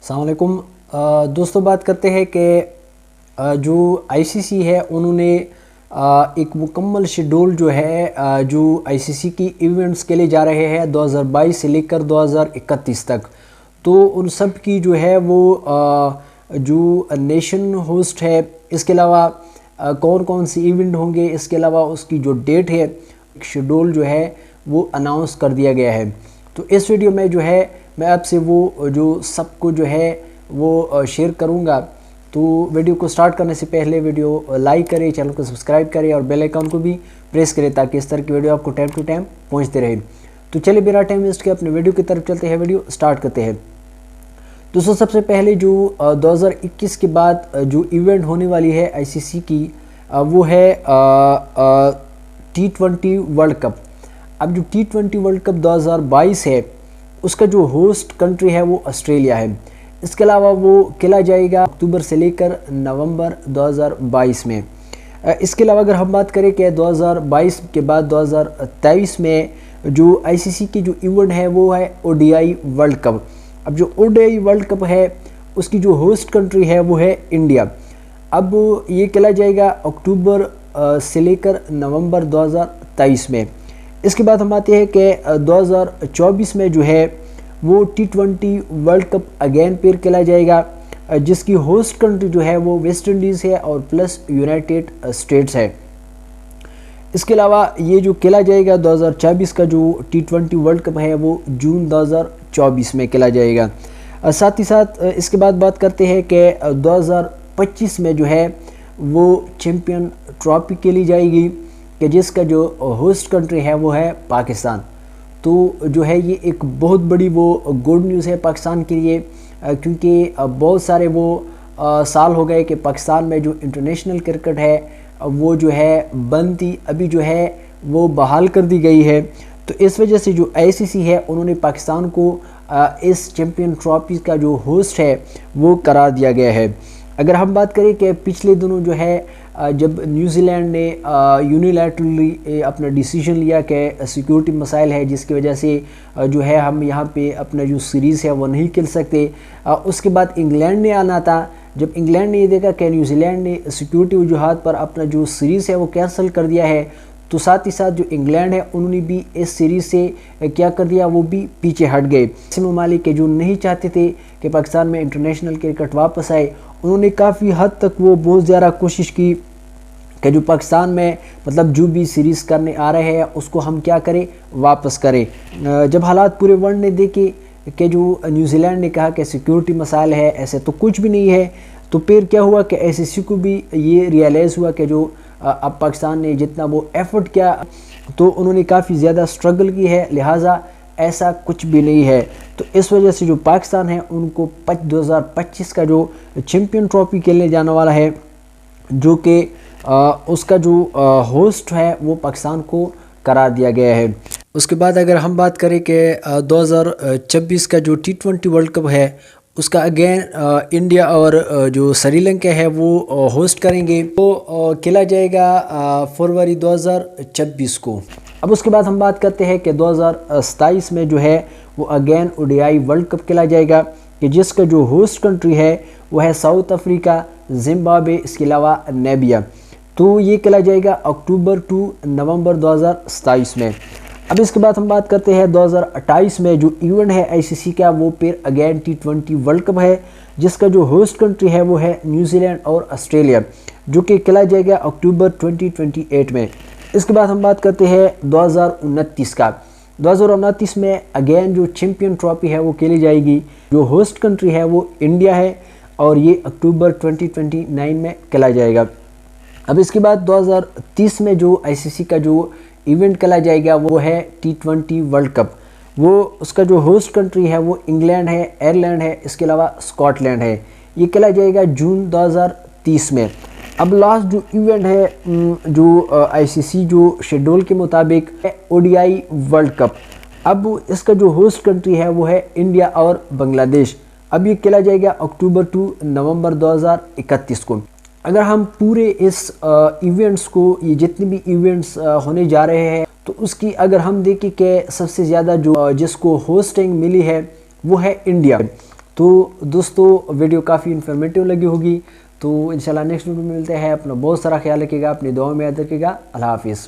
السلام علیکم دوستوں، بات کرتے ہیں کہ جو آئی سی سی ہے انہوں نے ایک مکمل شیڈول جو ہے جو آئی سی سی کی ایونٹس کے لیے جا رہے ہیں 2022 سے لے کر 2031 تک، تو ان سب کی جو ہے وہ جو نیشن ہوسٹ ہے، اس کے علاوہ کون کون سی ایونٹ ہوں گے، اس کے علاوہ اس کی جو ڈیٹ ہے، شیڈول جو ہے وہ اناؤنس کر دیا گیا ہے۔ تو اس ویڈیو میں جو ہے میں آپ سے وہ جو سب کو جو ہے وہ شیئر کروں گا۔ تو ویڈیو کو سٹارٹ کرنے سے پہلے ویڈیو لائک کریں، چینل کو سبسکرائب کریں اور بیل آئیکن کو بھی پریس کریں تاکہ اس طرح کی ویڈیو آپ کو ٹائم ٹو ٹائم پہنچتے رہے۔ تو چلیے بنا ٹائم ویسٹ کے اپنے ویڈیو کی طرف چلتے ہیں، ویڈیو سٹارٹ کرتے ہیں۔ دوستوں، سب سے پہلے جو 2021 کے بعد جو ایونٹ ہونے والی ہے آئی سی سی کی، وہ ہے T20 ورلڈ کپ۔ اب جو T20 ورلڈ کپ 2022 ہے، اس کا جو ہوسٹ کنٹری ہے وہ آسٹریلیا ہے۔ اس کے علاوہ وہ کھیلا جائے گا اکتوبر سے لے کر نومبر 2022 میں۔ اس کے علاوہ اگر ہم بات کریں کہ 2022 کے بعد 2023 میں جو آئی سی سی کی جو ایونٹ ہے وہ ہے O D I world cup. اب جو O D I world cup ہے اس کی جو ہوسٹ کنٹری ہے وہ ہے انڈیا۔ اب یہ کھیلا جائے گا اکتوبر سے لے کر نومبر 2023 میں۔ اس کے بعد ہم آتے ہیں کہ 2024 میں جو ہے وہ T20 ورلڈ کپ اگین پھر کھیلا جائے گا، جس کی ہوسٹ کنٹری جو ہے وہ ویسٹ انڈیز ہے اور پلس یونائٹڈ اسٹیٹس ہے۔ اس کے علاوہ یہ جو کھیلا جائے گا 2024 کا جو T20 ورلڈ کپ ہے وہ جون 2024 میں کھیلا جائے گا۔ ساتھ ہی ساتھ اس کے بعد بات کرتے ہیں کہ 2025 میں جو ہے وہ چیمپئن ٹرافی کھیلی جائے گی، کہ جس کا جو ہوسٹ کنٹری ہے وہ ہے پاکستان۔ تو جو ہے یہ ایک بہت بڑی وہ گڈ نیوز ہے پاکستان کے لیے، کیونکہ بہت سارے وہ سال ہو گئے کہ پاکستان میں جو انٹرنیشنل کرکٹ ہے وہ جو ہے بند تھی، ابھی جو ہے وہ بحال کر دی گئی ہے۔ تو اس وجہ سے جو آئی سی سی ہے انہوں نے پاکستان کو اس چیمپئن ٹرافی کا جو ہوسٹ ہے وہ قرار دیا گیا ہے۔ اگر ہم بات کریں کہ پچھلے دنوں جو ہے جب نیوزی لینڈ نے یونیلیٹرلی اپنا ڈیسیجن لیا کہ سیکیورٹی مسائل ہے جس کی وجہ سے جو ہے ہم یہاں پہ اپنا جو سیریز ہے وہ نہیں کھیل سکتے، اس کے بعد انگلینڈ نے آنا تھا۔ جب انگلینڈ نے یہ دیکھا کہ نیوزی لینڈ نے سیکیورٹی وجوہات پر اپنا جو سیریز ہے وہ کینسل کر دیا ہے، تو ساتھ ہی ساتھ جو انگلینڈ ہے انہوں نے بھی اس سیریز سے کیا کر دیا، وہ بھی پیچھے ہٹ گئے۔ ایسے ممالک کے جو نہیں چاہتے تھے کہ پاکستان میں انٹرنیشنل کرکٹ واپس آئے، انہوں نے کافی حد تک وہ بہت زیادہ کوشش کی کہ جو پاکستان میں مطلب جو بھی سیریز کرنے آ رہے ہیں اس کو ہم کیا کریں، واپس کریں۔ جب حالات پورے ورلڈ نے دیکھے کہ جو نیوزی لینڈ نے کہا کہ سیکیورٹی مسائل ہے، ایسے تو کچھ بھی نہیں ہے، تو پھر کیا ہوا کہ آئی سی سی کو بھی یہ ریئلائز ہوا کہ جو اب پاکستان نے جتنا وہ ایفرٹ کیا تو انہوں نے کافی زیادہ سٹرگل کی ہے، لہٰذا ایسا کچھ بھی نہیں ہے۔ تو اس وجہ سے جو پاکستان ہے ان کو 2025 کا جو چیمپئن ٹرافی کھیلنے جانے والا ہے، جو کہ اس کا جو ہوسٹ ہے وہ پاکستان کو قرار دیا گیا ہے۔ اس کے بعد اگر ہم بات کریں کہ 2026 کا جو T20 ورلڈ کپ ہے اس کا اگین انڈیا اور جو سری لنکا ہے وہ ہوسٹ کریں گے، وہ کھیلا جائے گا فروری 2026 کو۔ اب اس کے بعد ہم بات کرتے ہیں کہ 2027 میں جو ہے وہ again O D I world cup کھیلا جائے گا، کہ جس کا جو ہوسٹ کنٹری ہے وہ ہے ساؤتھ افریقہ، زمبابوے، اس کے علاوہ نیبیا۔ تو یہ کھیلا جائے گا اکتوبر ٹو نومبر 2027 میں۔ اب اس کے بعد ہم بات کرتے ہیں 2028 میں جو ایونٹ ہے آئی سی سی کا، وہ پھر اگین T20 ورلڈ کپ ہے، جس کا جو ہوسٹ کنٹری ہے وہ ہے نیوزی لینڈ اور آسٹریلیا، جو کہ کھیلا جائے گا اکتوبر 2028 میں۔ اس کے بعد ہم بات کرتے ہیں 2029 کا۔ 2029 میں اگین جو چیمپئن ٹرافی ہے وہ کھیلی جائے گی، جو ہوسٹ کنٹری ہے وہ انڈیا ہے، اور یہ اکتوبر 2029 میں کھیلا جائے گا۔ اب اس کے بعد 2030 میں جو آئی سی سی کا جو ایونٹ کھیلا جائے گا وہ ہے T20 ورلڈ کپ۔ وہ اس کا جو ہوسٹ کنٹری ہے وہ انگلینڈ ہے، آئرلینڈ ہے، اس کے علاوہ اسکاٹ لینڈ ہے۔ یہ کھیلا جائے گا جون 2030 میں۔ اب لاسٹ جو ایونٹ ہے جو آئی سی سی جو شیڈول کے مطابق ہے O D I world cup. اب اس کا جو ہوسٹ کنٹری ہے وہ ہے انڈیا اور بنگلہ دیش۔ اب یہ کھیلا جائے گا اکتوبر ٹو نومبر 2031 کو۔ اگر ہم پورے اس ایونٹس کو، یہ جتنے بھی ایونٹس ہونے جا رہے ہیں، تو اس کی اگر ہم دیکھیں کہ سب سے زیادہ جو جس کو ہوسٹنگ ملی ہے وہ ہے انڈیا۔ تو دوستو ویڈیو کافی انفارمیٹیو لگی ہوگی، تو انشاءاللہ نیکسٹ ویڈیو میں ملتے ہیں. اپنا بہت سارا خیال رکھیے گا، اپنی دعاؤں میں یاد رکھیے گا. اللہ حافظ.